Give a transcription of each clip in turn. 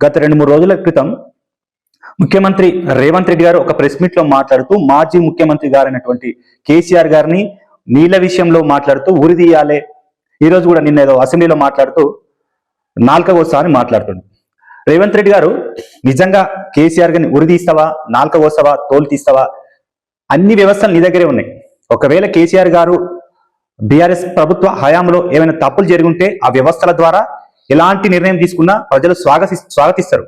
గత 2-3 రోజుల క్రితం ముఖ్యమంత్రి రేవంత్ రెడ్డి గారు ఒక ప్రెస్ మీట్ లో మాట్లాడుతూ మాజీ ముఖ్యమంత్రి గారైనటువంటి కేసీఆర్ గారిని నీళ్ల విషయంలో మాట్లాడుతూ ఉరిదీయాలే, ఈ రోజు కూడా నిన్న ఏదో అసెంబ్లీలో మాట్లాడుతూ నాల్క కోస్తా అని మాట్లాడుతుండు. రేవంత్ రెడ్డి గారు నిజంగా కేసీఆర్ గారిని ఉరిదీస్తావా, నాల్క కోస్తావా, తోలు తీస్తావా? అన్ని వ్యవస్థలు నీ దగ్గరే ఉన్నాయి. ఒకవేళ కేసీఆర్ గారు బీఆర్ఎస్ ప్రభుత్వ హయాంలో ఏమైనా తప్పులు జరుగుంటే ఆ వ్యవస్థల ద్వారా ఎలాంటి నిర్ణయం తీసుకున్నా ప్రజలు స్వాగతిస్తారు.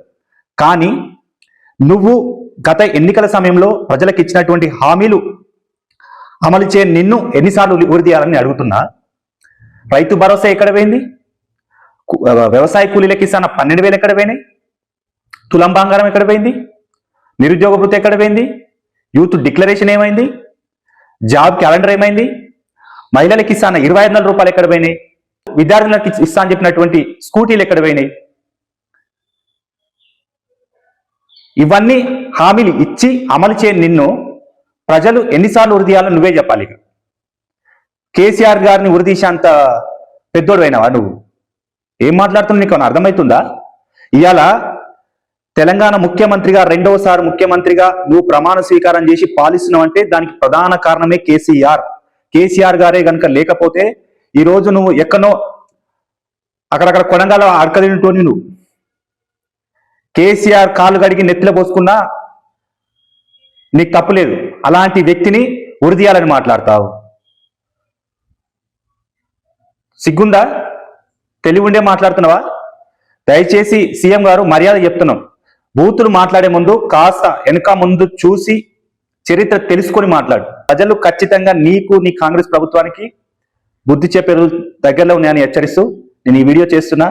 కానీ నువ్వు గత ఎన్నికల సమయంలో ప్రజలకు ఇచ్చినటువంటి హామీలు అమలు చేయని నిన్ను ఎన్నిసార్లు ఉరిదీయాలని అడుగుతున్నా. రైతు భరోసా ఎక్కడ పోయింది? వ్యవసాయ కూలీలకు ఇస్తాన 12,000 ఎక్కడ పోయినాయి? తులం బంగారం ఎక్కడ పోయింది? నిరుద్యోగ భృతి ఎక్కడ పోయింది? యూత్ డిక్లరేషన్ ఏమైంది? జాబ్ క్యాలెండర్ ఏమైంది? మహిళలకు ఇస్తాన 25,000 రూపాయలు ఎక్కడ పోయినాయి? విద్యార్థులకు ఇస్తా అని చెప్పినటువంటి స్కూటీలు ఎక్కడ పోయినాయి? ఇవన్నీ హామీలు ఇచ్చి అమలు చేయని నిన్ను ప్రజలు ఎన్నిసార్లు ఉరిదీయాలో నువ్వే చెప్పాలి. కేసీఆర్ గారిని ఉరిదీసేంత పెద్దోడు అయినావా నువ్వు? ఏం మాట్లాడుతున్నావు? నీకు అర్థమవుతుందా? ఇవాళ తెలంగాణ ముఖ్యమంత్రిగా 2వసారి ముఖ్యమంత్రిగా నువ్వు ప్రమాణ స్వీకారం చేసి పాలిస్తున్నావు అంటే దానికి ప్రధాన కారణమే కేసీఆర్ గారే కనుక లేకపోతే ఈ రోజు నువ్వు ఎక్కడో అక్కడక్కడ కొడంగల్ అడకదింటోని నువ్వు కేసీఆర్ కాలు గడిగి నెత్తిలో పోసుకున్నా నీకు తప్పులేదు. అలాంటి వ్యక్తిని ఉరిదీయాలని మాట్లాడతావు. సిగ్గుందా? తెలివి ఉండే మాట్లాడుతున్నావా? దయచేసి సీఎం గారు మర్యాద చెప్తున్నాం. బూతులు మాట్లాడే ముందు కాస్త వెనక ముందు చూసి చరిత్ర తెలుసుకొని మాట్లాడు. ప్రజలు ఖచ్చితంగా నీకు, నీ కాంగ్రెస్ ప్రభుత్వానికి బుద్ధి చెప్పే రోజు దగ్గరలో ఉన్నాయని హెచ్చరిస్తూ నేను ఈ వీడియో చేస్తున్నా.